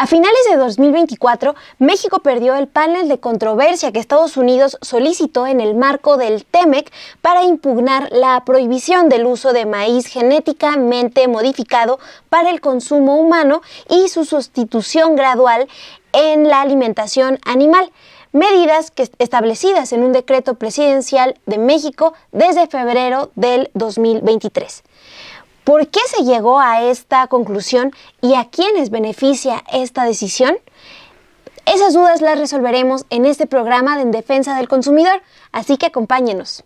finales de 2024, México perdió el panel de controversia que Estados Unidos solicitó en el marco del TEMEC para impugnar la prohibición del uso de maíz genéticamente modificado para el consumo humano y su sustitución gradual en la alimentación animal, medidas establecidas en un decreto presidencial de México desde febrero del 2023. ¿Por qué se llegó a esta conclusión y a quiénes beneficia esta decisión? Esas dudas las resolveremos en este programa de En Defensa del Consumidor, así que acompáñenos.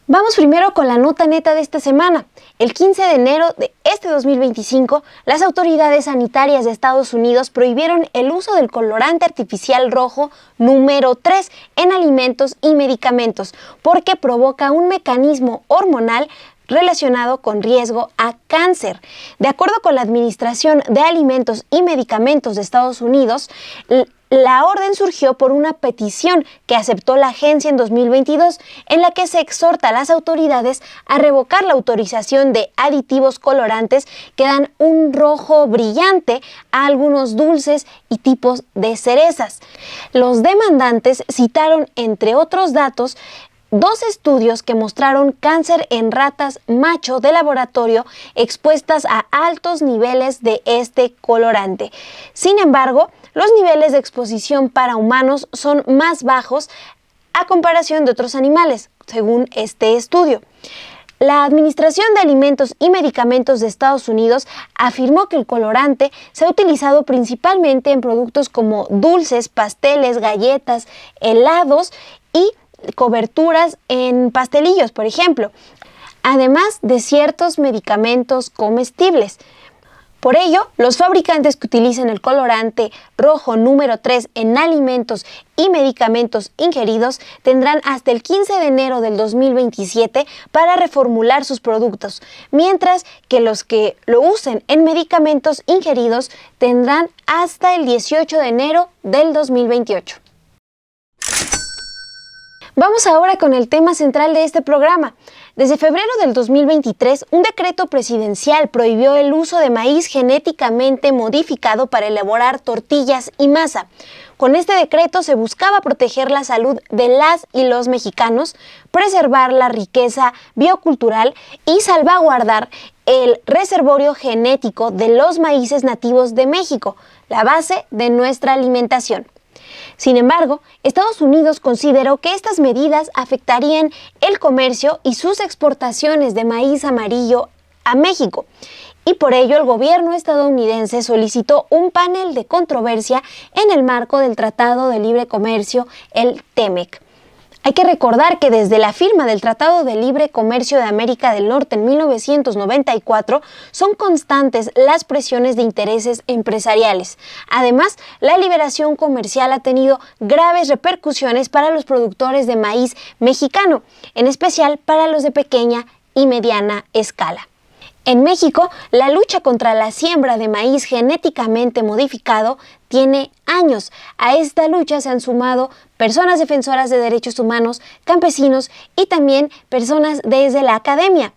Vamos primero con la nota neta de esta semana. El 15 de enero de este 2025, las autoridades sanitarias de Estados Unidos prohibieron el uso del colorante artificial rojo número 3 en alimentos y medicamentos porque provoca un mecanismo hormonal relacionado con riesgo a cáncer. De acuerdo con la Administración de Alimentos y Medicamentos de Estados Unidos, la orden surgió por una petición que aceptó la agencia en 2022, en la que se exhorta a las autoridades a revocar la autorización de aditivos colorantes que dan un rojo brillante a algunos dulces y tipos de cerezas. Los demandantes citaron, entre otros datos, 2 estudios que mostraron cáncer en ratas macho de laboratorio expuestas a altos niveles de este colorante. Sin embargo, los niveles de exposición para humanos son más bajos a comparación de otros animales, según este estudio. La Administración de Alimentos y Medicamentos de Estados Unidos afirmó que el colorante se ha utilizado principalmente en productos como dulces, pasteles, galletas, helados y coberturas en pastelillos, por ejemplo, además de ciertos medicamentos comestibles. Por ello, los fabricantes que utilicen el colorante rojo número 3 en alimentos y medicamentos ingeridos tendrán hasta el 15 de enero del 2027 para reformular sus productos, mientras que los que lo usen en medicamentos ingeridos tendrán hasta el 18 de enero del 2028. Vamos ahora con el tema central de este programa. Desde febrero del 2023, un decreto presidencial prohibió el uso de maíz genéticamente modificado para elaborar tortillas y masa. Con este decreto se buscaba proteger la salud de las y los mexicanos, preservar la riqueza biocultural y salvaguardar el reservorio genético de los maíces nativos de México, la base de nuestra alimentación. Sin embargo, Estados Unidos consideró que estas medidas afectarían el comercio y sus exportaciones de maíz amarillo a México, y por ello el gobierno estadounidense solicitó un panel de controversia en el marco del Tratado de Libre Comercio, el TEMEC. Hay que recordar que desde la firma del Tratado de Libre Comercio de América del Norte en 1994 son constantes las presiones de intereses empresariales. Además, la liberación comercial ha tenido graves repercusiones para los productores de maíz mexicano, en especial para los de pequeña y mediana escala. En México, la lucha contra la siembra de maíz genéticamente modificado tiene años. A esta lucha se han sumado personas defensoras de derechos humanos, campesinos y también personas desde la academia.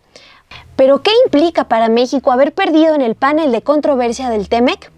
¿Pero qué implica para México haber perdido en el panel de controversia del TEMEC?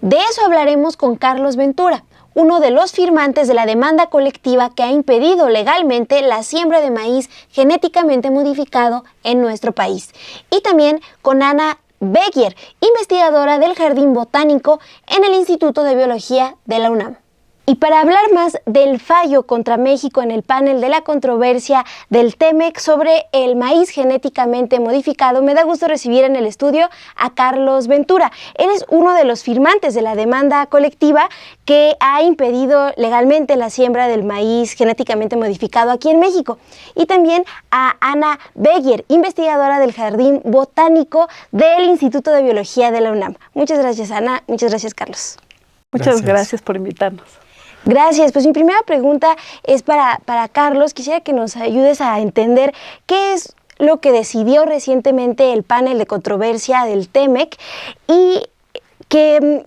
De eso hablaremos con Carlos Ventura, uno de los firmantes de la demanda colectiva que ha impedido legalmente la siembra de maíz genéticamente modificado en nuestro país. Y también con Ana Beguer, investigadora del Jardín Botánico en el Instituto de Biología de la UNAM. Y para hablar más del fallo contra México en el panel de la controversia del TEMEC sobre el maíz genéticamente modificado, me da gusto recibir en el estudio a Carlos Ventura. Él es uno de los firmantes de la demanda colectiva que ha impedido legalmente la siembra del maíz genéticamente modificado aquí en México. Y también a Ana Beguer, investigadora del Jardín Botánico del Instituto de Biología de la UNAM. Muchas gracias, Ana. Muchas gracias, Carlos. Muchas gracias por invitarnos. Gracias. Pues mi primera pregunta es para Carlos. Quisiera que nos ayudes a entender qué es lo que decidió recientemente el panel de controversia del TEMEC y qué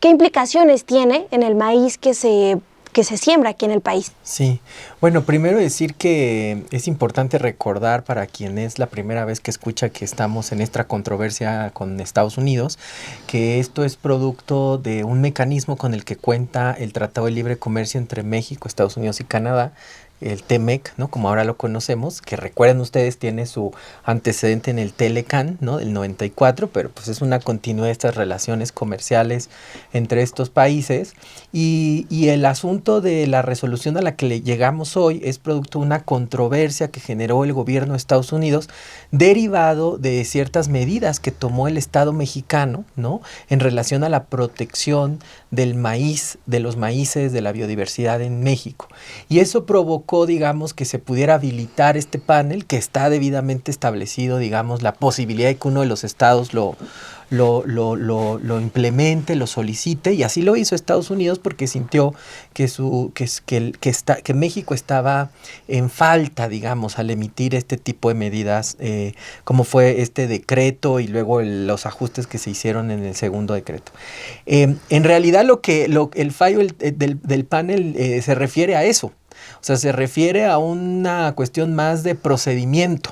implicaciones tiene en el maíz que se que se siembra aquí en el país. Sí, bueno, primero decir que es importante recordar para quien es la primera vez que escucha que estamos en esta controversia con Estados Unidos, que esto es producto de un mecanismo con el que cuenta el Tratado de Libre Comercio entre México, Estados Unidos y Canadá, el TEMEC, ¿no? Como ahora lo conocemos, que recuerden ustedes tiene su antecedente en el TELECAN, ¿no? Del 94, pero pues es una continuidad de estas relaciones comerciales entre estos países y el asunto de la resolución a la que le llegamos hoy es producto de una controversia que generó el gobierno de Estados Unidos derivado de ciertas medidas que tomó el Estado mexicano, ¿no? En relación a la protección del maíz, de los maíces, de la biodiversidad en México. Y eso provocó, digamos, que se pudiera habilitar este panel que está debidamente establecido, digamos, la posibilidad de que uno de los estados lo implemente, lo solicite, y así lo hizo Estados Unidos porque sintió que México estaba en falta, digamos, al emitir este tipo de medidas, como fue este decreto y luego los ajustes que se hicieron en el segundo decreto. En realidad el fallo del panel se refiere a eso. O sea, se refiere a una cuestión más de procedimiento,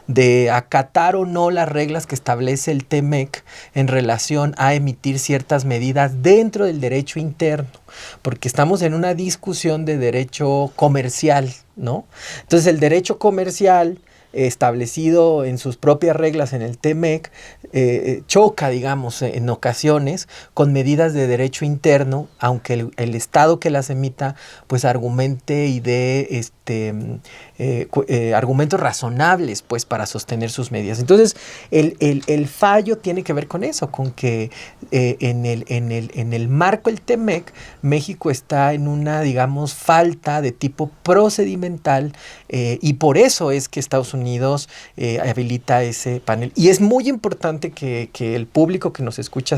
de acatar o no las reglas que establece el TEMEC en relación a emitir ciertas medidas dentro del derecho interno, porque estamos en una discusión de derecho comercial, ¿no? Entonces, el derecho comercial establecido en sus propias reglas en el TEMEC choca, digamos, en ocasiones con medidas de derecho interno, aunque el Estado que las emita pues argumente y dé argumentos razonables pues para sostener sus medidas. Entonces el fallo tiene que ver con eso, con que en el marco del TEMEC México está en una, digamos, falta de tipo procedimental y por eso es que Estados Unidos habilita ese panel. Y es muy importante que el público que nos escucha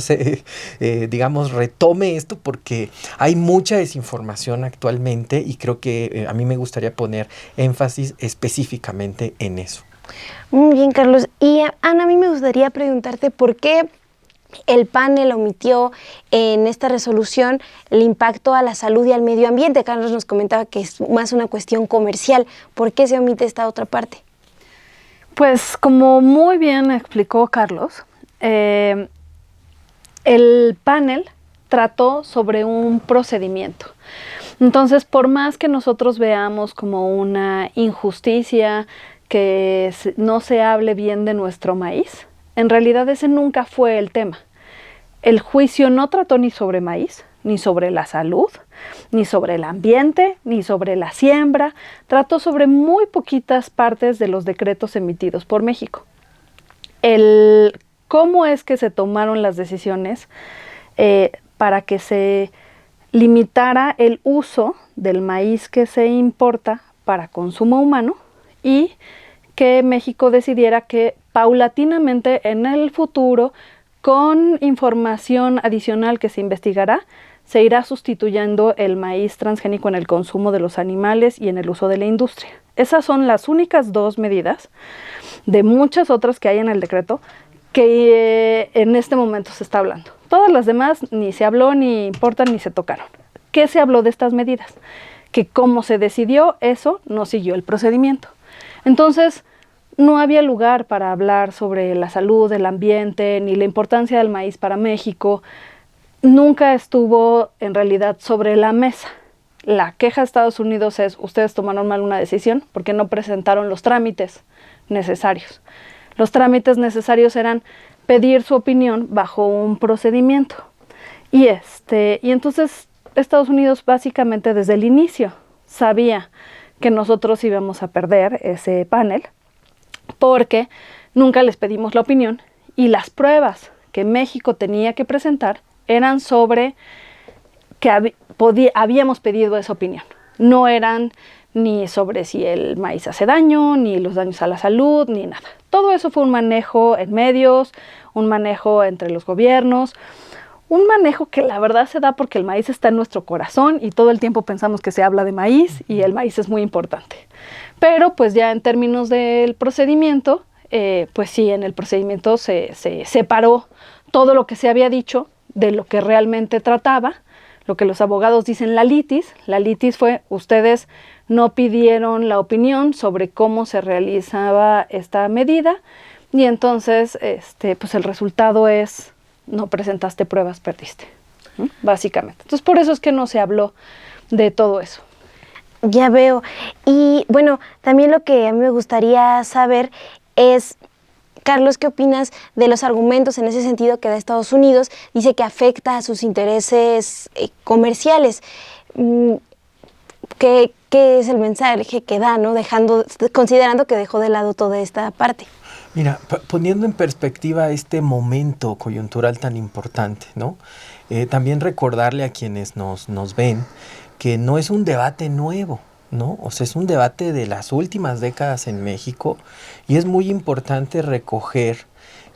digamos, retome esto porque hay mucha desinformación actualmente y creo que a mí me gustaría poner énfasis específicamente en eso. Muy bien, Carlos. Y Ana, a mí me gustaría preguntarte por qué el panel omitió en esta resolución el impacto a la salud y al medio ambiente. Carlos nos comentaba que es más una cuestión comercial. ¿Por qué se omite esta otra parte? Pues como muy bien explicó Carlos, el panel trató sobre un procedimiento. Entonces, por más que nosotros veamos como una injusticia que no se hable bien de nuestro maíz, en realidad ese nunca fue el tema. El juicio no trató ni sobre maíz, ni sobre la salud, ni sobre el ambiente, ni sobre la siembra. Trató sobre muy poquitas partes de los decretos emitidos por México. ¿Cómo es que se tomaron las decisiones para que se limitara el uso del maíz que se importa para consumo humano y que México decidiera que paulatinamente en el futuro, con información adicional que se investigará, se irá sustituyendo el maíz transgénico en el consumo de los animales y en el uso de la industria? Esas son las únicas dos medidas de muchas otras que hay en el decreto que en este momento se está hablando. Todas las demás ni se habló, ni importan, ni se tocaron. ¿Qué se habló de estas medidas? Que como se decidió eso, no siguió el procedimiento. Entonces, no había lugar para hablar sobre la salud, el ambiente, ni la importancia del maíz para México. Nunca estuvo en realidad sobre la mesa. La queja de Estados Unidos es, ustedes tomaron mal una decisión porque no presentaron los trámites necesarios. Los trámites necesarios eran pedir su opinión bajo un procedimiento. Y entonces Estados Unidos básicamente desde el inicio sabía que nosotros íbamos a perder ese panel porque nunca les pedimos la opinión y las pruebas que México tenía que presentar eran sobre que habíamos pedido esa opinión. No eran ni sobre si el maíz hace daño, ni los daños a la salud, ni nada. Todo eso fue un manejo en medios, un manejo entre los gobiernos, un manejo que la verdad se da porque el maíz está en nuestro corazón y todo el tiempo pensamos que se habla de maíz y el maíz es muy importante. Pero pues ya en términos del procedimiento, pues sí, en el procedimiento se separó todo lo que se había dicho de lo que realmente trataba. lo que los abogados dicen la litis. La litis fue, ustedes no pidieron la opinión sobre cómo se realizaba esta medida y entonces pues el resultado es no presentaste pruebas, perdiste, ¿no? Básicamente. Entonces por eso es que no se habló de todo eso. Ya veo. Y bueno, también lo que a mí me gustaría saber es, Carlos, ¿qué opinas de los argumentos en ese sentido que da Estados Unidos? Dice que afecta a sus intereses comerciales. ¿Qué es el mensaje que da, ¿no? Considerando que dejó de lado toda esta parte? Mira, poniendo en perspectiva este momento coyuntural tan importante, ¿no? También recordarle a quienes nos ven que no es un debate nuevo, ¿no? O sea, es un debate de las últimas décadas en México y es muy importante recoger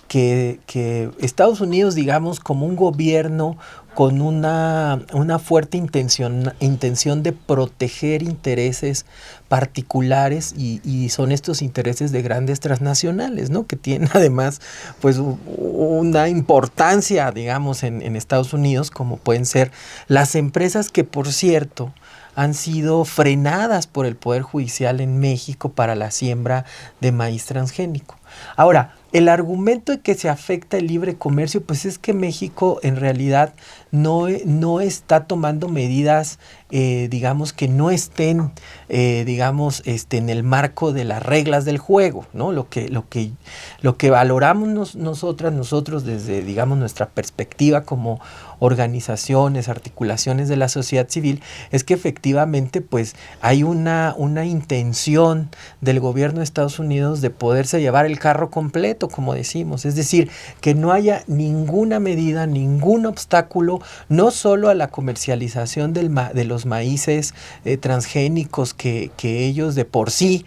que Estados Unidos, digamos, como un gobierno con una fuerte intención de proteger intereses particulares y son estos intereses de grandes transnacionales, ¿no? Que tienen además pues una importancia, digamos, en Estados Unidos, como pueden ser las empresas que, por cierto, han sido frenadas por el Poder Judicial en México para la siembra de maíz transgénico. Ahora, el argumento de que se afecta el libre comercio, pues es que México en realidad no está tomando medidas, digamos, que no estén, en el marco de las reglas del juego, ¿no? Lo que valoramos nosotros desde, digamos, nuestra perspectiva como organizaciones, articulaciones de la sociedad civil, es que efectivamente pues hay una intención del gobierno de Estados Unidos de poderse llevar el carro completo, como decimos, es decir, que no haya ninguna medida, ningún obstáculo, no solo a la comercialización de los maíces transgénicos que ellos de por sí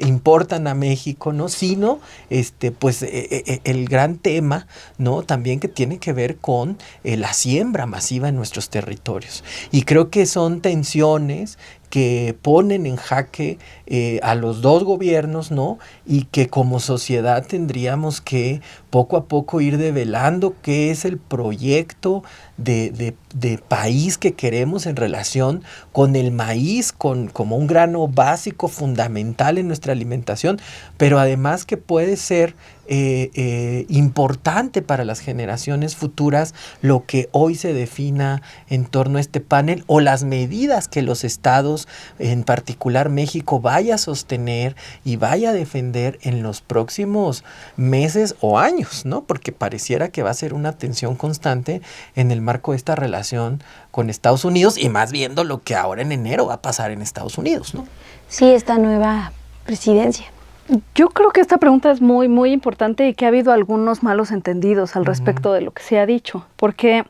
importan a México, ¿no? Sino el gran tema, ¿no? También que tiene que ver con la siembra masiva en nuestros territorios. Y creo que son tensiones que ponen en jaque a los dos gobiernos, ¿no? Y que como sociedad tendríamos que poco a poco ir develando qué es el proyecto de país que queremos en relación con el maíz, como un grano básico fundamental en nuestra alimentación, pero además que puede ser importante para las generaciones futuras lo que hoy se defina en torno a este panel o las medidas que los estados, en particular México, vaya a sostener y vaya a defender en los próximos meses o años, ¿no? Porque pareciera que va a ser una tensión constante en el marco de esta relación con Estados Unidos y más viendo lo que ahora en enero va a pasar en Estados Unidos, ¿no? Sí, esta nueva presidencia. Yo creo que esta pregunta es muy, muy importante y que ha habido algunos malos entendidos al respecto de lo que se ha dicho, porque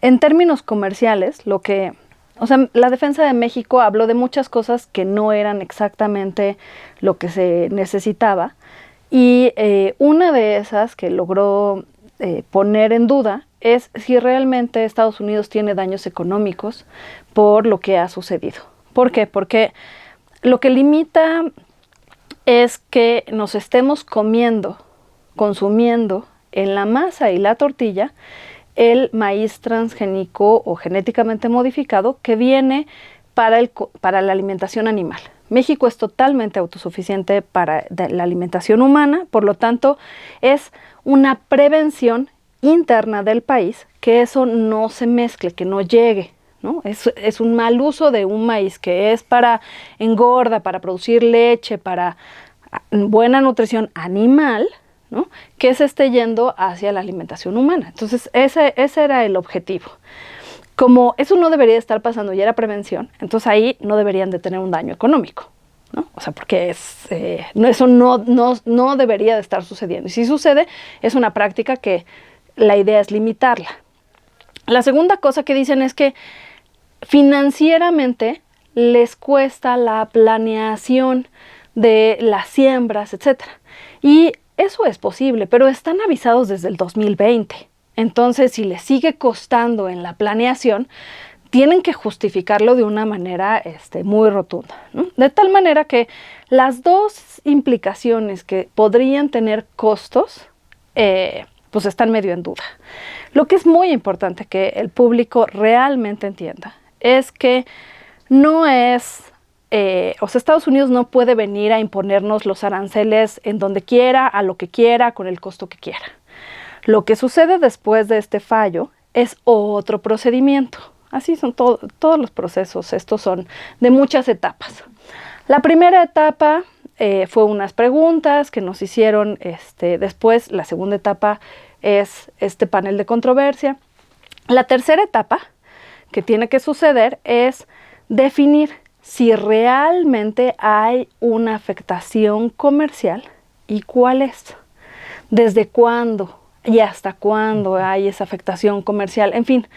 en términos comerciales, la defensa de México habló de muchas cosas que no eran exactamente lo que se necesitaba y una de esas que logró poner en duda es si realmente Estados Unidos tiene daños económicos por lo que ha sucedido. ¿Por qué? Porque lo que limita es que nos estemos consumiendo en la masa y la tortilla el maíz transgénico o genéticamente modificado que viene para la alimentación animal. México es totalmente autosuficiente para la alimentación humana, por lo tanto es una prevención interna del país que eso no se mezcle, que no llegue, ¿no? Es un mal uso de un maíz que es para engorda, para producir leche, para buena nutrición animal, ¿no? Que se esté yendo hacia la alimentación humana. Entonces ese era el objetivo. Como eso no debería estar pasando y era prevención, entonces ahí no deberían de tener un daño económico, ¿no? O sea, porque eso no debería de estar sucediendo. Y si sucede, es una práctica que la idea es limitarla. La segunda cosa que dicen es que financieramente les cuesta la planeación de las siembras, etcétera. Y eso es posible, pero están avisados desde el 2020. Entonces, si les sigue costando en la planeación, tienen que justificarlo de una manera muy rotunda, ¿no? De tal manera que las dos implicaciones que podrían tener costos, pues están medio en duda. Lo que es muy importante que el público realmente entienda es que no es, Estados Unidos no puede venir a imponernos los aranceles en donde quiera, a lo que quiera, con el costo que quiera. Lo que sucede después de este fallo es otro procedimiento. Así son todos los procesos, estos son de muchas etapas. La primera etapa fue unas preguntas que nos hicieron, después la segunda etapa es este panel de controversia. La tercera etapa que tiene que suceder es definir si realmente hay una afectación comercial y cuál es, desde cuándo y hasta cuándo hay esa afectación comercial. En fin,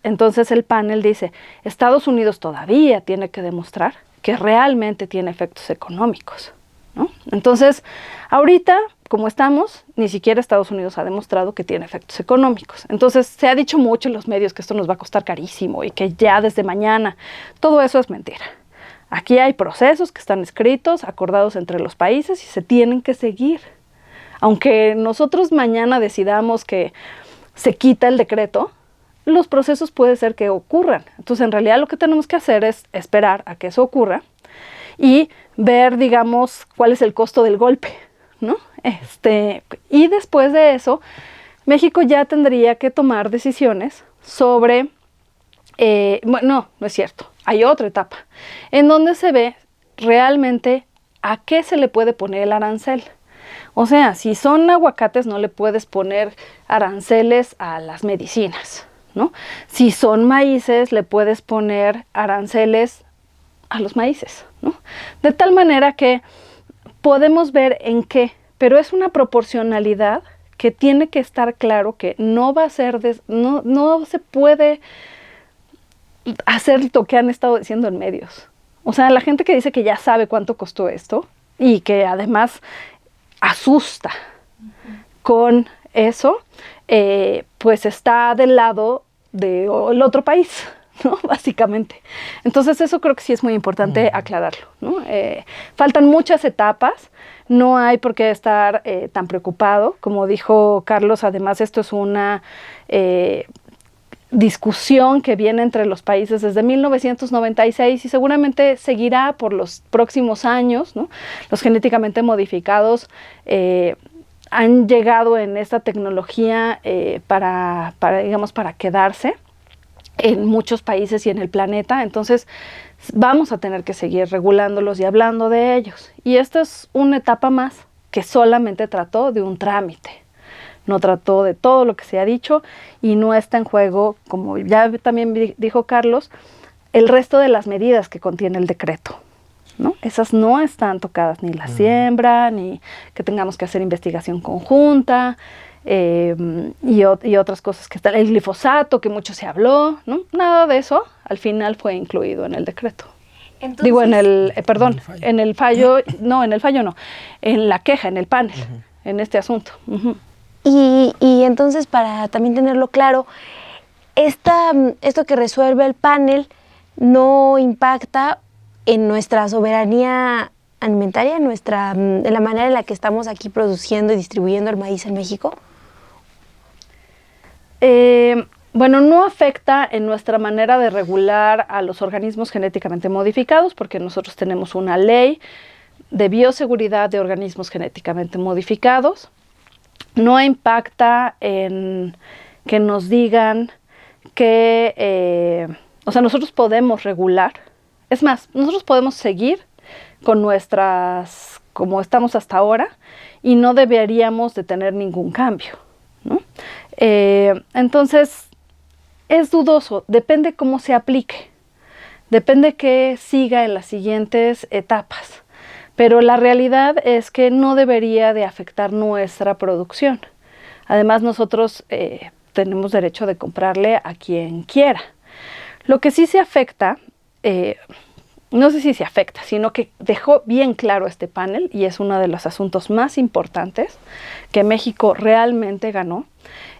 entonces el panel dice, Estados Unidos todavía tiene que demostrar que realmente tiene efectos económicos, ¿no? Entonces, ahorita, como estamos, ni siquiera Estados Unidos ha demostrado que tiene efectos económicos. Entonces, se ha dicho mucho en los medios que esto nos va a costar carísimo y que ya desde mañana, todo eso es mentira. Aquí hay procesos que están escritos, acordados entre los países y se tienen que seguir. Aunque nosotros mañana decidamos que se quita el decreto, los procesos puede ser que ocurran. Entonces, en realidad lo que tenemos que hacer es esperar a que eso ocurra y ver, digamos, cuál es el costo del golpe, ¿no? Y después de eso, México ya tendría que tomar decisiones sobre, no es cierto, hay otra etapa, en donde se ve realmente a qué se le puede poner el arancel. O sea, si son aguacates, no le puedes poner aranceles a las medicinas, ¿no? Si son maíces, le puedes poner aranceles a los maíces, ¿no? De tal manera que podemos ver en qué, pero es una proporcionalidad que tiene que estar claro que no va a ser, no se puede hacer lo que han estado diciendo en medios. O sea, la gente que dice que ya sabe cuánto costó esto y que además asusta con eso, pues está del lado del otro país, ¿no? Básicamente. Entonces eso creo que sí es muy importante aclararlo, ¿no? Faltan muchas etapas, no hay por qué estar tan preocupado. Como dijo Carlos, además esto es una discusión que viene entre los países desde 1996 y seguramente seguirá por los próximos años, ¿no? Los genéticamente modificados han llegado en esta tecnología para quedarse en muchos países y en el planeta. Entonces vamos a tener que seguir regulándolos y hablando de ellos. Y esta es una etapa más que solamente trató de un trámite. No trató de todo lo que se ha dicho y no está en juego, como ya también dijo Carlos, el resto de las medidas que contiene el decreto, ¿no? Esas no están tocadas, ni la siembra, ni que tengamos que hacer investigación conjunta y otras cosas que están, el glifosato que mucho se habló, ¿no? Nada de eso al final fue incluido en el decreto. Entonces, digo, en el fallo no, en la queja, en el panel, en este asunto. Y entonces, para también tenerlo claro, esto que resuelve el panel no impacta en nuestra soberanía alimentaria, en la manera en la que estamos aquí produciendo y distribuyendo el maíz en México. Bueno, no afecta en nuestra manera de regular a los organismos genéticamente modificados, porque nosotros tenemos una ley de bioseguridad de organismos genéticamente modificados. No impacta en que nos digan que, nosotros podemos regular. Es más, nosotros podemos seguir con nuestras, como estamos hasta ahora, y no deberíamos de tener ningún cambio, ¿no? Entonces, es dudoso, depende cómo se aplique, depende que siga en las siguientes etapas. Pero la realidad es que no debería de afectar nuestra producción. Además, nosotros tenemos derecho de comprarle a quien quiera. Lo que sí se afecta, no sé si se afecta, sino que dejó bien claro este panel, y es uno de los asuntos más importantes que México realmente ganó,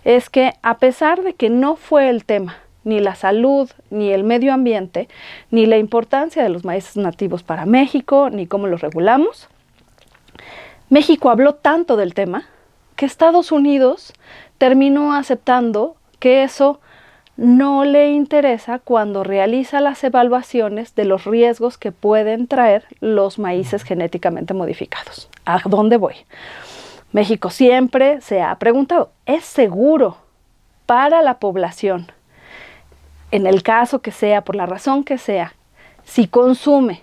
es que a pesar de que no fue el tema ni la salud, ni el medio ambiente, ni la importancia de los maíces nativos para México, ni cómo los regulamos, México habló tanto del tema que Estados Unidos terminó aceptando que eso no le interesa cuando realiza las evaluaciones de los riesgos que pueden traer los maíces genéticamente modificados. ¿A dónde voy? México siempre se ha preguntado, ¿es seguro para la población, en el caso que sea, por la razón que sea, si consume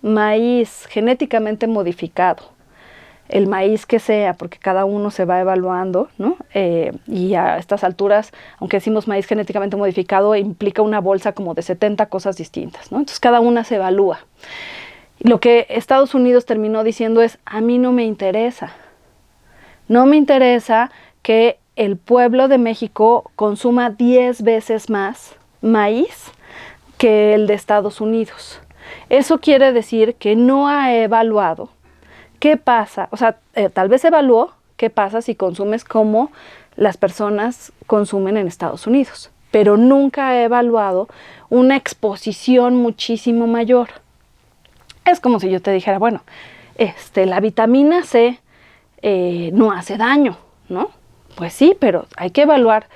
maíz genéticamente modificado, el maíz que sea, porque cada uno se va evaluando, ¿no? Y a estas alturas, aunque decimos maíz genéticamente modificado, implica una bolsa como de 70 cosas distintas, ¿no? Entonces cada una se evalúa. Y lo que Estados Unidos terminó diciendo es, a mí no me interesa. No me interesa que el pueblo de México consuma 10 veces más maíz que el de Estados Unidos. Eso quiere decir que no ha evaluado qué pasa, o sea, tal vez evaluó qué pasa si consumes como las personas consumen en Estados Unidos, pero nunca ha evaluado una exposición muchísimo mayor. Es como si yo te dijera, bueno, la vitamina C no hace daño, ¿no? Pues sí, pero hay que evaluar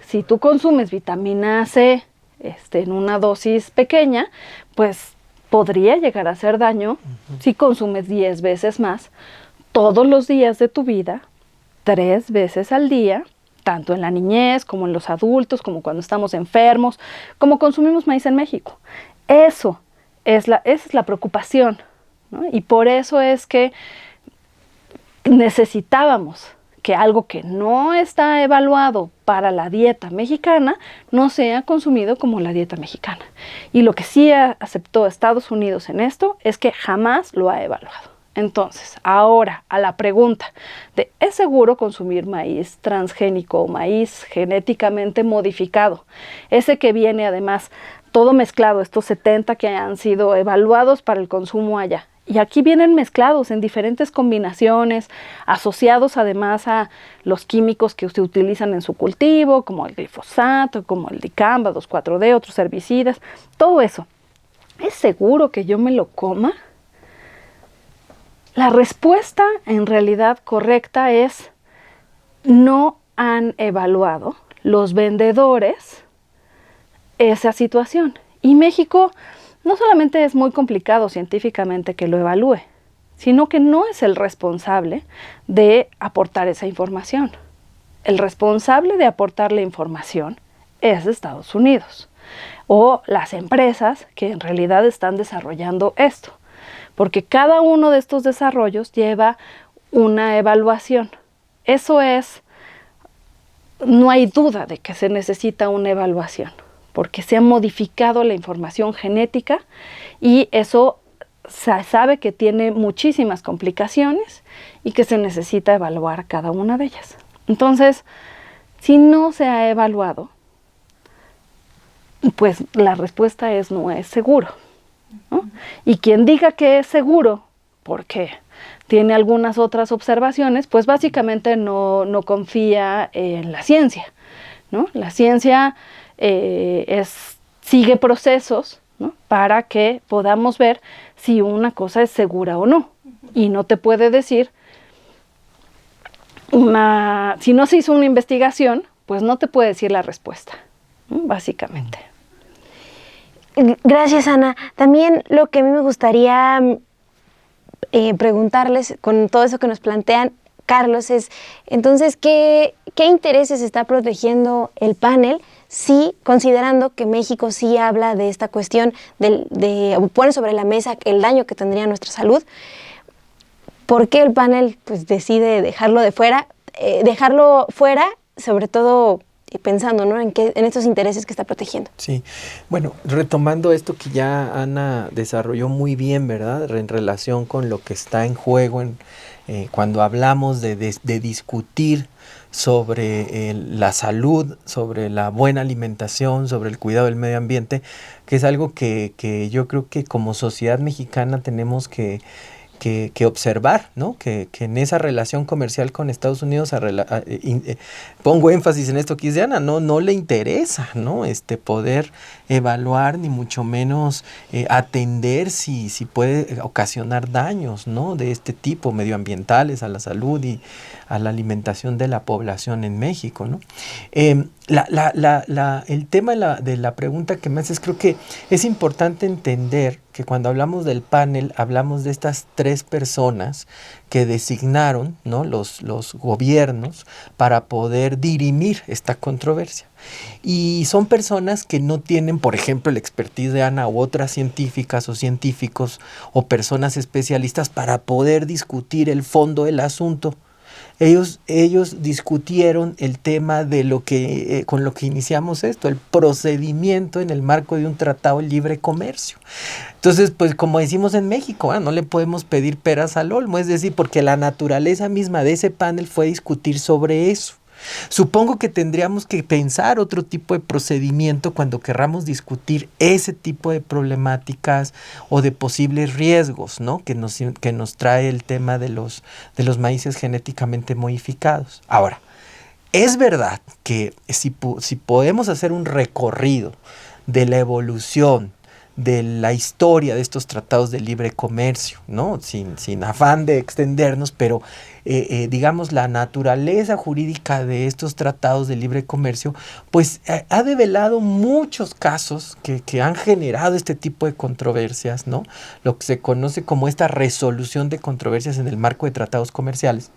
si tú consumes vitamina C en una dosis pequeña, pues podría llegar a hacer daño si consumes 10 veces más todos los días de tu vida, 3 veces al día, tanto en la niñez como en los adultos, como cuando estamos enfermos, como consumimos maíz en México. Esa es la preocupación, ¿no? Y por eso es que necesitábamos que algo que no está evaluado para la dieta mexicana no sea consumido como la dieta mexicana. Y lo que sí aceptó Estados Unidos en esto es que jamás lo ha evaluado. Entonces, ahora a la pregunta de ¿es seguro consumir maíz transgénico o maíz genéticamente modificado? Ese que viene además todo mezclado, estos 70 que han sido evaluados para el consumo allá. Y aquí vienen mezclados en diferentes combinaciones, asociados además a los químicos que se utilizan en su cultivo, como el glifosato, como el dicamba, 2,4-D, otros herbicidas, todo eso. ¿Es seguro que yo me lo coma? La respuesta en realidad correcta es no han evaluado los vendedores esa situación. Y México no solamente es muy complicado científicamente que lo evalúe, sino que no es el responsable de aportar esa información. El responsable de aportar la información es Estados Unidos o las empresas que en realidad están desarrollando esto, porque cada uno de estos desarrollos lleva una evaluación. Eso es, no hay duda de que se necesita una evaluación, porque se ha modificado la información genética y eso se sabe que tiene muchísimas complicaciones y que se necesita evaluar cada una de ellas. Entonces, si no se ha evaluado, pues la respuesta es no es seguro, ¿no? Y quien diga que es seguro, porque tiene algunas otras observaciones, pues básicamente no confía en la ciencia, ¿no? La ciencia sigue procesos, ¿no? Para que podamos ver si una cosa es segura o no. Y no te puede decir, si no se hizo una investigación, pues no te puede decir la respuesta, ¿no? Básicamente. Gracias, Ana. También lo que a mí me gustaría preguntarles con todo eso que nos plantean, Carlos, es entonces, ¿qué intereses está protegiendo el panel? Sí, considerando que México sí habla de esta cuestión, pone sobre la mesa el daño que tendría a nuestra salud, ¿por qué el panel pues decide dejarlo fuera, sobre todo pensando, ¿no? en estos intereses que está protegiendo? Sí, bueno, retomando esto que ya Ana desarrolló muy bien, ¿verdad? En relación con lo que está en juego cuando hablamos de discutir sobre la salud, sobre la buena alimentación, sobre el cuidado del medio ambiente, que es algo que yo creo que como sociedad mexicana tenemos que que observar, ¿no? Que en esa relación comercial con Estados Unidos, pongo énfasis en esto que dice Ana, no le interesa, ¿no? Poder evaluar, ni mucho menos atender si puede ocasionar daños, ¿no? De este tipo, medioambientales, a la salud y a la alimentación de la población en México, ¿no? El tema de la pregunta que me haces, creo que es importante entender que cuando hablamos del panel, hablamos de estas 3 personas que designaron, ¿no? los gobiernos para poder dirimir esta controversia. Y son personas que no tienen, por ejemplo, el expertise de Ana u otras científicas o científicos o personas especialistas para poder discutir el fondo del asunto. Ellos discutieron el tema de con lo que iniciamos esto, el procedimiento en el marco de un tratado de libre comercio. Entonces, pues como decimos en México, no le podemos pedir peras al olmo, es decir, porque la naturaleza misma de ese panel fue discutir sobre eso. Supongo que tendríamos que pensar otro tipo de procedimiento cuando querramos discutir ese tipo de problemáticas o de posibles riesgos, ¿no? que nos trae el tema de los maíces genéticamente modificados. Ahora, es verdad que si podemos hacer un recorrido de la evolución de la historia de estos tratados de libre comercio, ¿no? Sin afán de extendernos, pero digamos la naturaleza jurídica de estos tratados de libre comercio, pues ha develado muchos casos que han generado este tipo de controversias, ¿no? Lo que se conoce como esta resolución de controversias en el marco de tratados comerciales,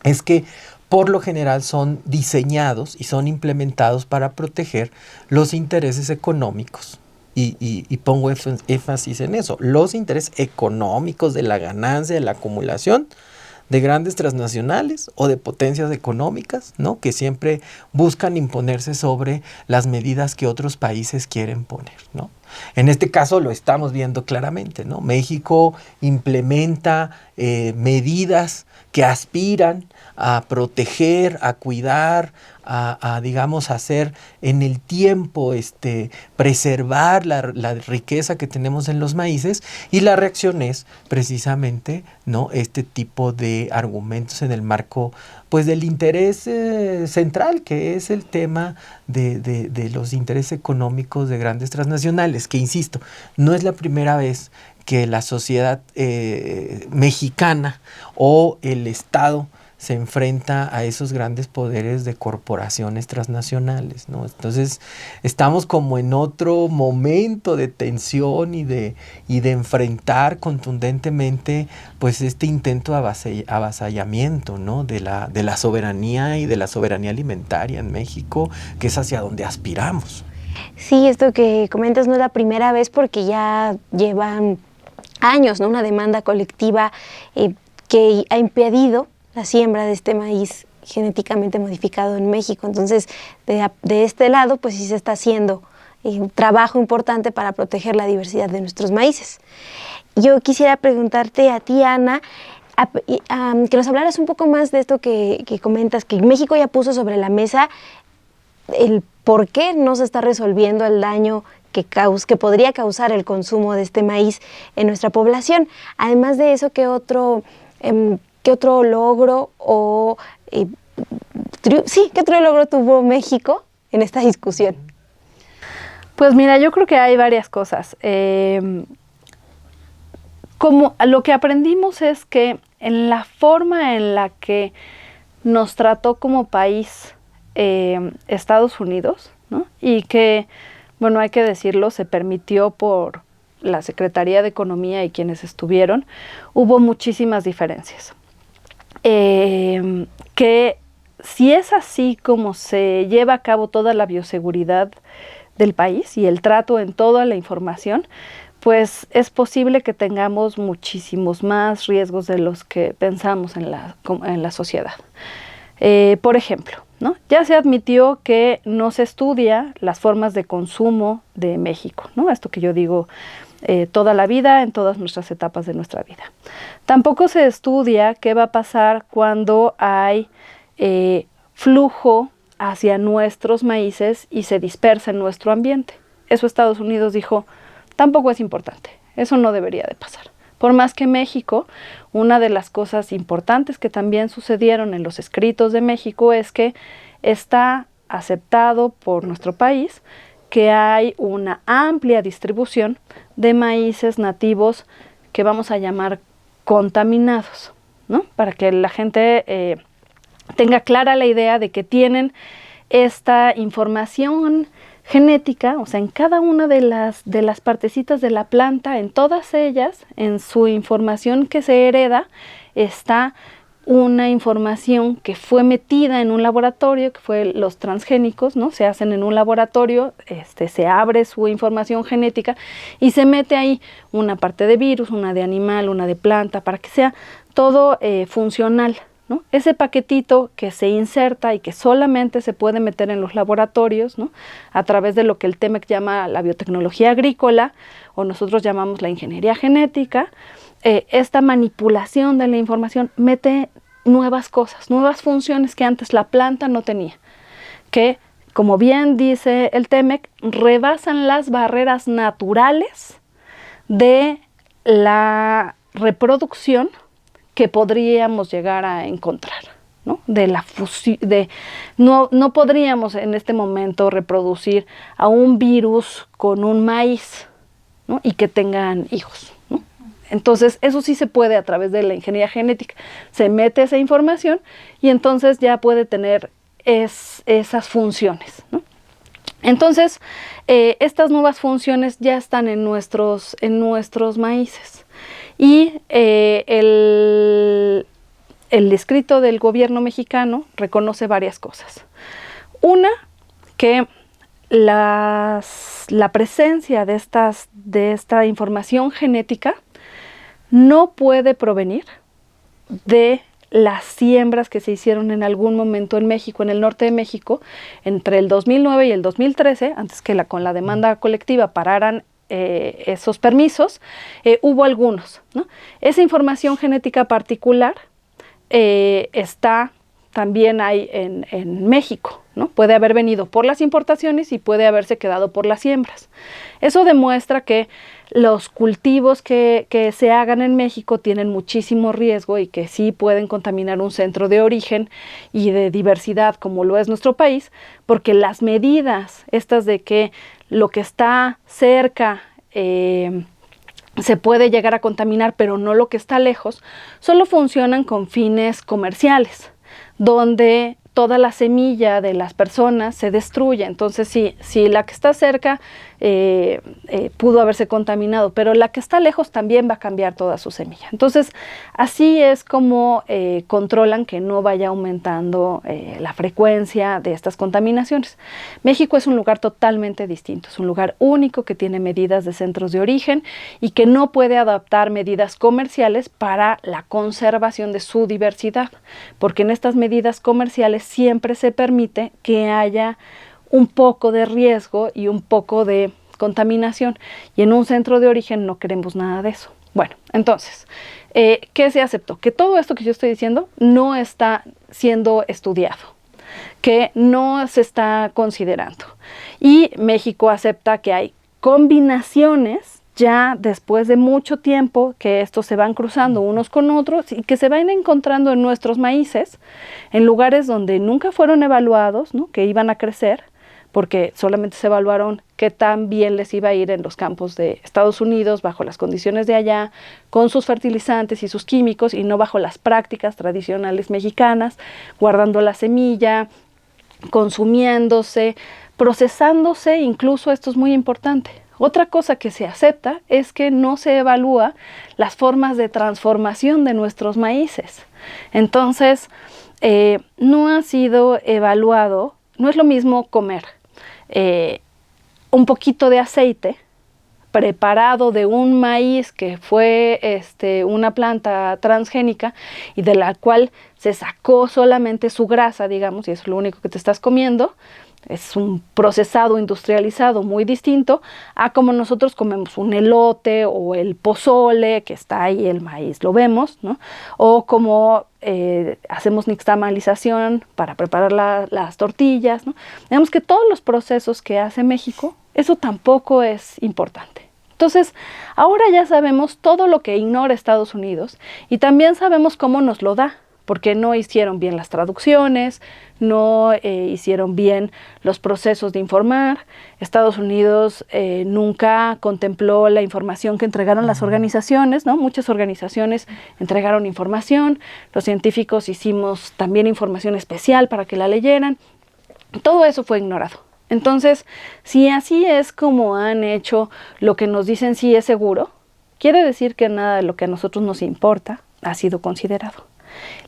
es que por lo general son diseñados y son implementados para proteger los intereses económicos. Y pongo énfasis en eso, los intereses económicos de la ganancia, de la acumulación de grandes transnacionales o de potencias económicas, ¿no? Que siempre buscan imponerse sobre las medidas que otros países quieren poner, ¿no? En este caso lo estamos viendo claramente, ¿no? México implementa medidas que aspiran a proteger, a cuidar, digamos, hacer en el tiempo, preservar la riqueza que tenemos en los maíces, y la reacción es precisamente, ¿no? Este tipo de argumentos en el marco, pues, del interés central, que es el tema de los intereses económicos de grandes transnacionales, que, insisto, no es la primera vez que la sociedad mexicana o el Estado se enfrenta a esos grandes poderes de corporaciones transnacionales, ¿no? Entonces, estamos como en otro momento de tensión y de enfrentar contundentemente, pues, este intento de avasallamiento, ¿no? de la soberanía y de la soberanía alimentaria en México, que es hacia donde aspiramos. Sí, esto que comentas no es la primera vez, porque ya llevan años, ¿no? Una demanda colectiva que ha impedido la siembra de este maíz genéticamente modificado en México. Entonces, de este lado, pues sí se está haciendo un trabajo importante para proteger la diversidad de nuestros maíces. Yo quisiera preguntarte a ti, Ana, que nos hablaras un poco más de esto que comentas, que México ya puso sobre la mesa el por qué no se está resolviendo el daño que podría causar el consumo de este maíz en nuestra población. Además de eso, ¿qué otro logro qué otro logro tuvo México en esta discusión? Pues mira, yo creo que hay varias cosas. Como lo que aprendimos es que en la forma en la que nos trató como país Estados Unidos, ¿no? Y que, bueno, hay que decirlo, se permitió por la Secretaría de Economía y quienes estuvieron, hubo muchísimas diferencias. Que si es así como se lleva a cabo toda la bioseguridad del país y el trato en toda la información, pues es posible que tengamos muchísimos más riesgos de los que pensamos en la sociedad. Por ejemplo, ¿no? Ya se admitió que no se estudia las formas de consumo de México, ¿no? Esto que yo digo toda la vida, en todas nuestras etapas de nuestra vida. Tampoco se estudia qué va a pasar cuando hay flujo hacia nuestros maíces y se dispersa en nuestro ambiente. Eso Estados Unidos dijo, tampoco es importante, eso no debería de pasar. Por más que México, una de las cosas importantes que también sucedieron en los escritos de México es que está aceptado por nuestro país que hay una amplia distribución de maíces nativos que vamos a llamar contaminados, ¿no? Para que la gente tenga clara la idea de que tienen esta información genética, o sea, en cada una de las partecitas de la planta, en todas ellas, en su información que se hereda, está una información que fue metida en un laboratorio, que fue los transgénicos, ¿no? Se hacen en un laboratorio, se abre su información genética y se mete ahí una parte de virus, una de animal, una de planta, para que sea todo funcional, ¿no? Ese paquetito que se inserta y que solamente se puede meter en los laboratorios, ¿no? A través de lo que el TEMEC llama la biotecnología agrícola, o nosotros llamamos la ingeniería genética, esta manipulación de la información mete nuevas cosas, nuevas funciones que antes la planta no tenía, que, como bien dice el TEMEC, rebasan las barreras naturales de la reproducción que podríamos llegar a encontrar, ¿no? No podríamos en este momento reproducir a un virus con un maíz, ¿no? Y que tengan hijos, ¿no? Entonces, eso sí se puede a través de la ingeniería genética. Se mete esa información y entonces ya puede tener esas funciones, ¿no? Entonces, estas nuevas funciones ya están en nuestros maíces. Y el escrito del gobierno mexicano reconoce varias cosas. Una, que la presencia de esta información genética no puede provenir de las siembras que se hicieron en algún momento en México, en el norte de México, entre el 2009 y el 2013, antes que con la demanda colectiva pararan esos permisos, hubo algunos, ¿no? Esa información genética particular está también hay en México, ¿no? Puede haber venido por las importaciones y puede haberse quedado por las siembras. Eso demuestra que los cultivos que se hagan en México tienen muchísimo riesgo y que sí pueden contaminar un centro de origen y de diversidad como lo es nuestro país, porque las medidas estas de que lo que está cerca se puede llegar a contaminar, pero no lo que está lejos, solo funcionan con fines comerciales, donde toda la semilla de las personas se destruye. Entonces, si la que está cerca pudo haberse contaminado, pero la que está lejos también va a cambiar toda su semilla. Entonces, así es como controlan que no vaya aumentando la frecuencia de estas contaminaciones. México es un lugar totalmente distinto, es un lugar único que tiene medidas de centros de origen y que no puede adaptar medidas comerciales para la conservación de su diversidad, porque en estas medidas comerciales siempre se permite que haya un poco de riesgo y un poco de contaminación, y en un centro de origen no queremos nada de eso. Bueno, entonces, ¿qué se aceptó? Que todo esto que yo estoy diciendo no está siendo estudiado, que no se está considerando, y México acepta que hay combinaciones ya después de mucho tiempo que estos se van cruzando unos con otros y que se van encontrando en nuestros maíces, en lugares donde nunca fueron evaluados, ¿no? Que iban a crecer, porque solamente se evaluaron qué tan bien les iba a ir en los campos de Estados Unidos, bajo las condiciones de allá, con sus fertilizantes y sus químicos, y no bajo las prácticas tradicionales mexicanas, guardando la semilla, consumiéndose, procesándose, incluso esto es muy importante. Otra cosa que se acepta es que no se evalúa las formas de transformación de nuestros maíces. Entonces, no ha sido evaluado, no es lo mismo comer un poquito de aceite preparado de un maíz que fue una planta transgénica y de la cual se sacó solamente su grasa, digamos, y eso es lo único que te estás comiendo. Es un procesado industrializado muy distinto a como nosotros comemos un elote o el pozole, que está ahí el maíz, lo vemos, ¿no? O como hacemos nixtamalización para preparar las tortillas, ¿no? Digamos que todos los procesos que hace México, eso tampoco es importante. Entonces, ahora ya sabemos todo lo que ignora Estados Unidos y también sabemos cómo nos lo da, porque no hicieron bien las traducciones, no hicieron bien los procesos de informar. Estados Unidos nunca contempló la información que entregaron las organizaciones, ¿no? Muchas organizaciones entregaron información, los científicos hicimos también información especial para que la leyeran. Todo eso fue ignorado. Entonces, si así es como han hecho lo que nos dicen sí es seguro, quiere decir que nada de lo que a nosotros nos importa ha sido considerado.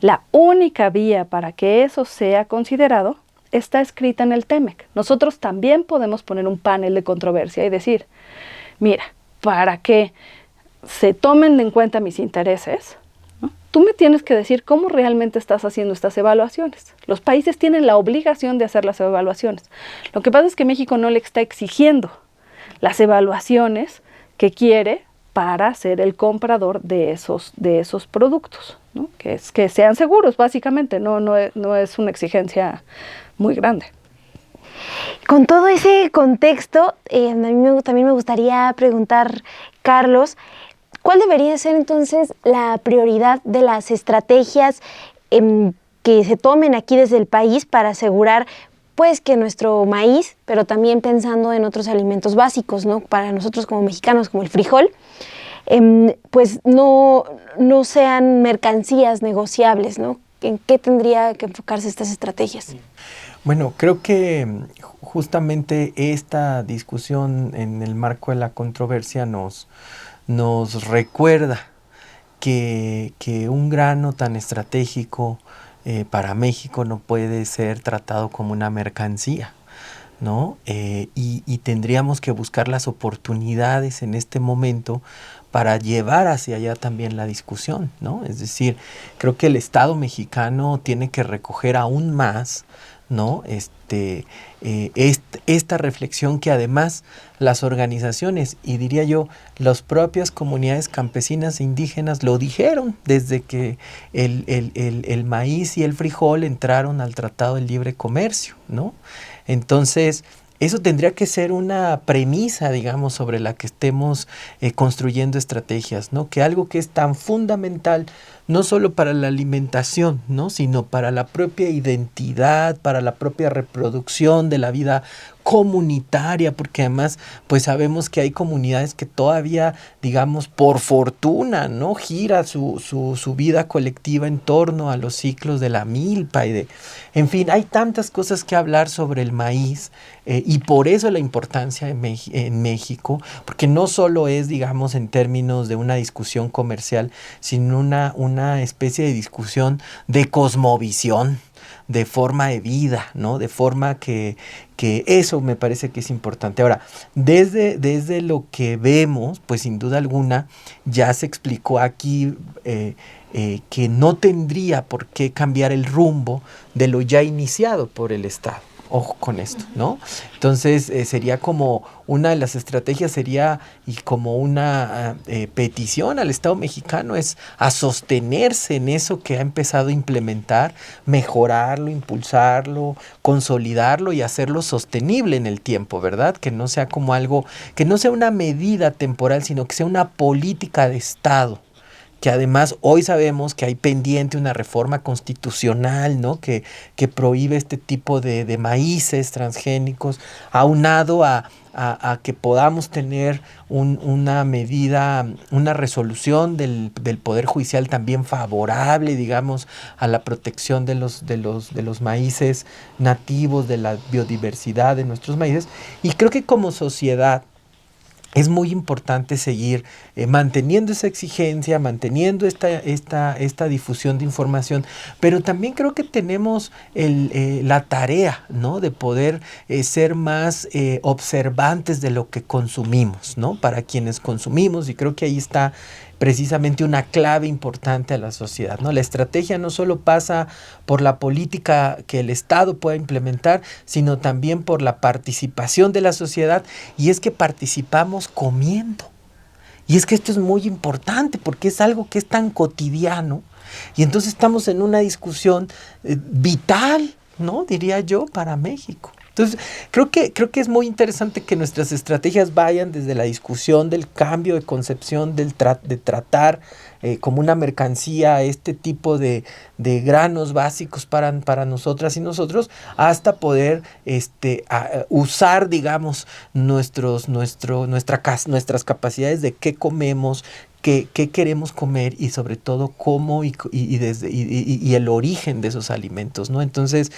La única vía para que eso sea considerado está escrita en el TEMEC. Nosotros también podemos poner un panel de controversia y decir, mira, para que se tomen en cuenta mis intereses, ¿no? Tú me tienes que decir cómo realmente estás haciendo estas evaluaciones. Los países tienen la obligación de hacer las evaluaciones. Lo que pasa es que México no le está exigiendo las evaluaciones que quiere para ser el comprador de esos productos, ¿no? Que sean seguros, básicamente, no es una exigencia muy grande. Con todo ese contexto, a mí también me gustaría preguntar, Carlos, ¿cuál debería ser entonces la prioridad de las estrategias que se tomen aquí desde el país para asegurar pues que nuestro maíz, pero también pensando en otros alimentos básicos, ¿no? Para nosotros como mexicanos, como el frijol, pues no sean mercancías negociables, ¿no? ¿En qué tendría que enfocarse estas estrategias? Bueno, creo que justamente esta discusión en el marco de la controversia nos recuerda que un grano tan estratégico para México no puede ser tratado como una mercancía, ¿no? Y tendríamos que buscar las oportunidades en este momento para llevar hacia allá también la discusión, ¿no? Es decir, creo que el Estado mexicano tiene que recoger aún más, ¿no? Esta reflexión que además las organizaciones y diría yo las propias comunidades campesinas e indígenas lo dijeron desde que el maíz y el frijol entraron al Tratado de Libre Comercio, ¿no? Entonces, eso tendría que ser una premisa, digamos, sobre la que estemos construyendo estrategias, ¿no? Que algo que es tan fundamental, no solo para la alimentación, ¿no? Sino para la propia identidad, para la propia reproducción de la vida comunitaria, porque además pues sabemos que hay comunidades que todavía, digamos, por fortuna, ¿no? Gira su vida colectiva en torno a los ciclos de la milpa en fin, hay tantas cosas que hablar sobre el maíz y por eso la importancia en México, porque no solo es, digamos, en términos de una discusión comercial, sino una especie de discusión de cosmovisión, de forma de vida, ¿no? De forma que eso me parece que es importante. Ahora, desde lo que vemos, pues sin duda alguna, ya se explicó aquí que no tendría por qué cambiar el rumbo de lo ya iniciado por el Estado. Ojo con esto, ¿no? Entonces sería como una de las estrategias sería y como una petición al Estado mexicano es a sostenerse en eso que ha empezado a implementar, mejorarlo, impulsarlo, consolidarlo y hacerlo sostenible en el tiempo, ¿verdad? Que no sea como algo, que no sea una medida temporal, sino que sea una política de Estado. Que además hoy sabemos que hay pendiente una reforma constitucional, ¿no? que prohíbe este tipo de maíces transgénicos, aunado a que podamos tener una medida, una resolución del Poder Judicial también favorable, digamos, a la protección de los maíces nativos, de la biodiversidad de nuestros maíces. Y creo que como sociedad es muy importante seguir manteniendo esa exigencia, manteniendo esta difusión de información, pero también creo que tenemos la tarea, ¿no? De poder ser más observantes de lo que consumimos, ¿no? Para quienes consumimos, y creo que ahí está precisamente una clave importante a la sociedad, ¿no? La estrategia no solo pasa por la política que el Estado pueda implementar, sino también por la participación de la sociedad, y es que participamos comiendo. Y es que esto es muy importante porque es algo que es tan cotidiano, y entonces estamos en una discusión vital, ¿no? Diría yo, para México. Entonces, creo que es muy interesante que nuestras estrategias vayan desde la discusión del cambio de concepción, de tratar como una mercancía este tipo de granos básicos para nosotras y nosotros, hasta poder usar, digamos, nuestras capacidades de qué comemos, qué queremos comer y sobre todo cómo y el origen de esos alimentos, ¿no? Entonces,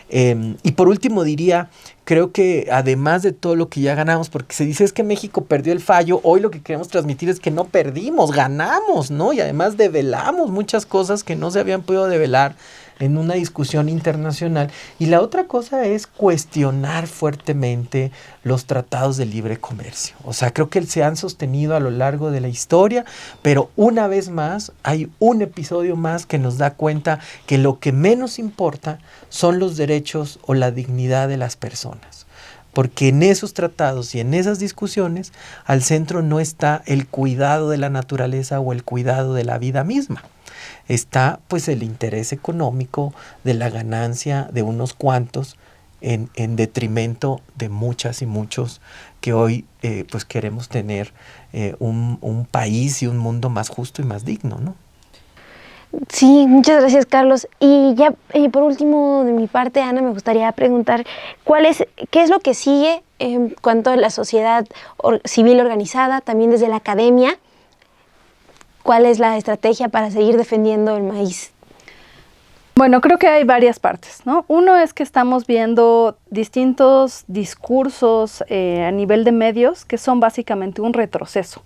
y por último diría, creo que además de todo lo que ya ganamos, porque se dice es que México perdió el fallo, hoy lo que queremos transmitir es que no perdimos, ganamos, ¿no? Y además develamos muchas cosas que no se habían podido develar en una discusión internacional. Y la otra cosa es cuestionar fuertemente los tratados de libre comercio. O sea, creo que se han sostenido a lo largo de la historia, pero una vez más hay un episodio más que nos da cuenta que lo que menos importa son los derechos o la dignidad de las personas. Porque en esos tratados y en esas discusiones al centro no está el cuidado de la naturaleza o el cuidado de la vida misma. Está pues el interés económico de la ganancia de unos cuantos en detrimento de muchas y muchos que hoy pues queremos tener un país y un mundo más justo y más digno, ¿no? Sí, muchas gracias, Carlos. Y ya por último de mi parte, Ana, me gustaría preguntar qué es lo que sigue en cuanto a la sociedad civil organizada, también desde la academia. ¿Cuál es la estrategia para seguir defendiendo el maíz? Bueno, creo que hay varias partes, ¿no? Uno es que estamos viendo distintos discursos a nivel de medios que son básicamente un retroceso.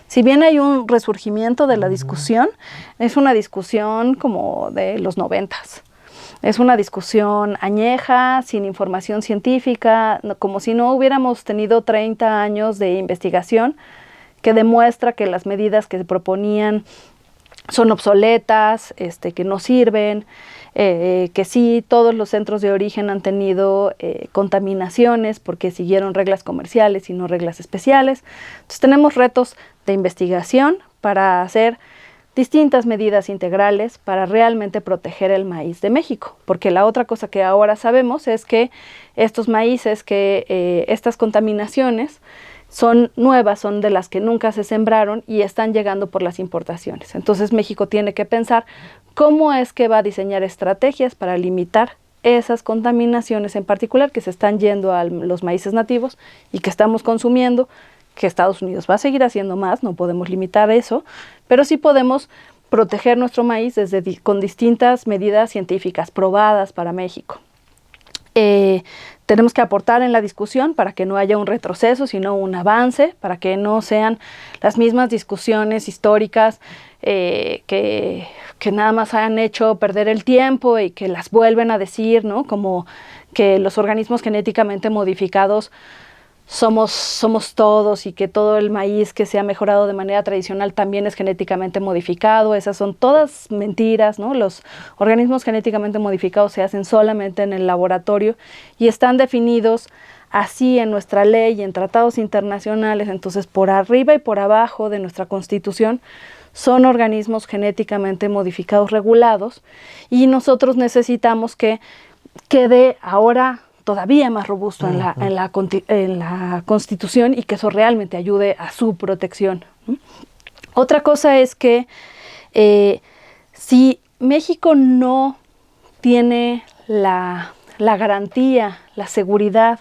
Si bien hay un resurgimiento de la discusión, es una discusión como de los 90s. Es una discusión añeja, sin información científica, como si no hubiéramos tenido 30 años de investigación que demuestra que las medidas que se proponían son obsoletas, que no sirven, que sí, todos los centros de origen han tenido contaminaciones porque siguieron reglas comerciales y no reglas especiales. Entonces tenemos retos de investigación para hacer distintas medidas integrales para realmente proteger el maíz de México, porque la otra cosa que ahora sabemos es que estos maíces, estas contaminaciones son nuevas, son de las que nunca se sembraron y están llegando por las importaciones. Entonces México tiene que pensar cómo es que va a diseñar estrategias para limitar esas contaminaciones en particular que se están yendo a los maíces nativos y que estamos consumiendo, que Estados Unidos va a seguir haciendo más, no podemos limitar eso, pero sí podemos proteger nuestro maíz con distintas medidas científicas probadas para México. Tenemos que aportar en la discusión para que no haya un retroceso, sino un avance, para que no sean las mismas discusiones históricas que nada más han hecho perder el tiempo y que las vuelven a decir, ¿no? Como que los organismos genéticamente modificados somos todos y que todo el maíz que se ha mejorado de manera tradicional también es genéticamente modificado. Esas son todas mentiras, ¿no? Los organismos genéticamente modificados se hacen solamente en el laboratorio y están definidos así en nuestra ley y en tratados internacionales. Entonces, por arriba y por abajo de nuestra Constitución son organismos genéticamente modificados regulados y nosotros necesitamos que quede ahora todavía más robusto en la Constitución y que eso realmente ayude a su protección. Otra cosa es que si México no tiene la garantía, la seguridad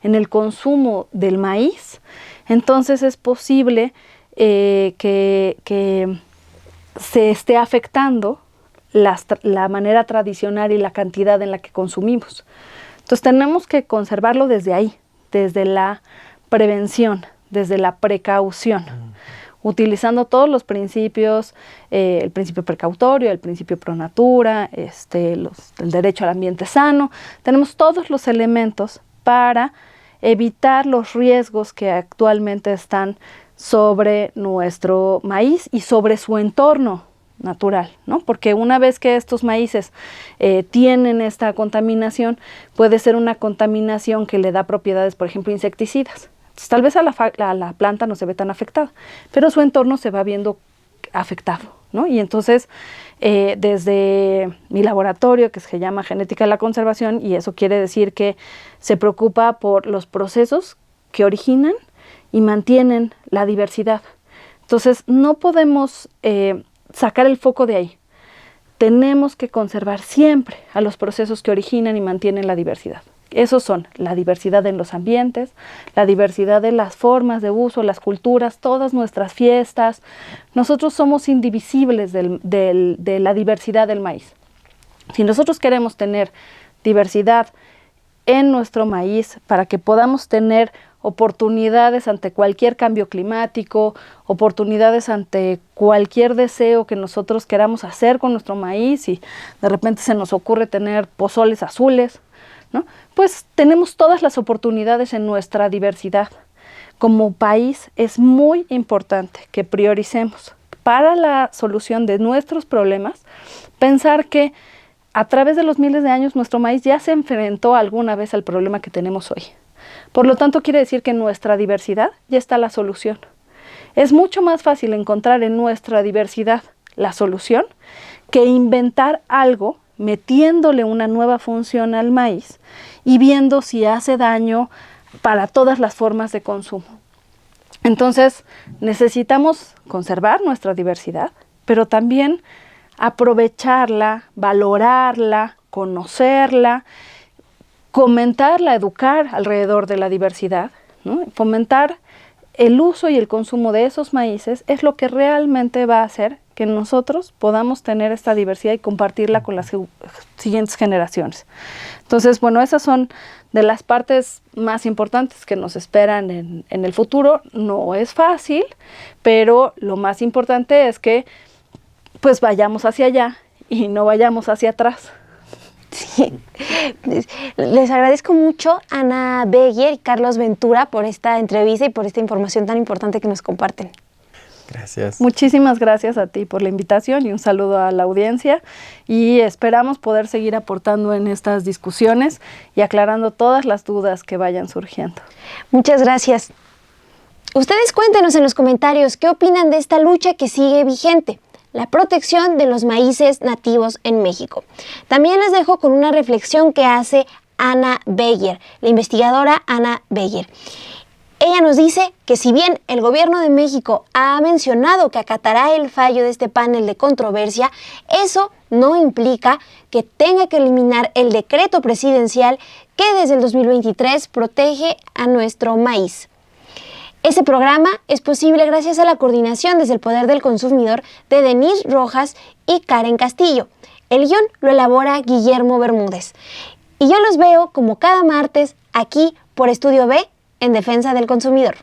en el consumo del maíz, entonces es posible que se esté afectando la manera tradicional y la cantidad en la que consumimos. Entonces tenemos que conservarlo desde ahí, desde la prevención, desde la precaución, utilizando todos los principios, el principio precautorio, el principio pro natura, el derecho al ambiente sano. Tenemos todos los elementos para evitar los riesgos que actualmente están sobre nuestro maíz y sobre su entorno natural, ¿no? Porque una vez que estos maíces tienen esta contaminación, puede ser una contaminación que le da propiedades, por ejemplo, insecticidas. Entonces, tal vez a la planta no se ve tan afectada, pero su entorno se va viendo afectado, ¿no? Y entonces, desde mi laboratorio, que se llama Genética de la Conservación, y eso quiere decir que se preocupa por los procesos que originan y mantienen la diversidad. Entonces, no podemos sacar el foco de ahí. Tenemos que conservar siempre a los procesos que originan y mantienen la diversidad. Esos son la diversidad en los ambientes, la diversidad de las formas de uso, las culturas, todas nuestras fiestas. Nosotros somos indivisibles de la diversidad del maíz. Si nosotros queremos tener diversidad en nuestro maíz para que podamos tener oportunidades ante cualquier cambio climático, oportunidades ante cualquier deseo que nosotros queramos hacer con nuestro maíz y de repente se nos ocurre tener pozoles azules, ¿no? Pues tenemos todas las oportunidades en nuestra diversidad. Como país es muy importante que prioricemos para la solución de nuestros problemas, pensar que a través de los miles de años nuestro maíz ya se enfrentó alguna vez al problema que tenemos hoy. Por lo tanto, quiere decir que en nuestra diversidad ya está la solución. Es mucho más fácil encontrar en nuestra diversidad la solución que inventar algo metiéndole una nueva función al maíz y viendo si hace daño para todas las formas de consumo. Entonces, necesitamos conservar nuestra diversidad, pero también aprovecharla, valorarla, conocerla, comentarla, educar alrededor de la diversidad, ¿no? Fomentar el uso y el consumo de esos maíces es lo que realmente va a hacer que nosotros podamos tener esta diversidad y compartirla con las siguientes generaciones. Entonces, bueno, esas son de las partes más importantes que nos esperan en el futuro. No es fácil, pero lo más importante es que pues vayamos hacia allá y no vayamos hacia atrás. Sí. Les agradezco mucho Ana Beguer y Carlos Ventura por esta entrevista y por esta información tan importante que nos comparten. Gracias. Muchísimas gracias a ti por la invitación y un saludo a la audiencia y esperamos poder seguir aportando en estas discusiones y aclarando todas las dudas que vayan surgiendo. Muchas gracias. Ustedes cuéntenos en los comentarios qué opinan de esta lucha que sigue vigente, la protección de los maíces nativos en México. También les dejo con una reflexión que hace Ana Beguer, la investigadora Ana Beguer. Ella nos dice que si bien el gobierno de México ha mencionado que acatará el fallo de este panel de controversia, eso no implica que tenga que eliminar el decreto presidencial que desde el 2023 protege a nuestro maíz. Este programa es posible gracias a la coordinación desde el Poder del Consumidor de Denise Rojas y Karen Castillo. El guión lo elabora Guillermo Bermúdez. Y yo los veo como cada martes aquí por Estudio B en Defensa del Consumidor.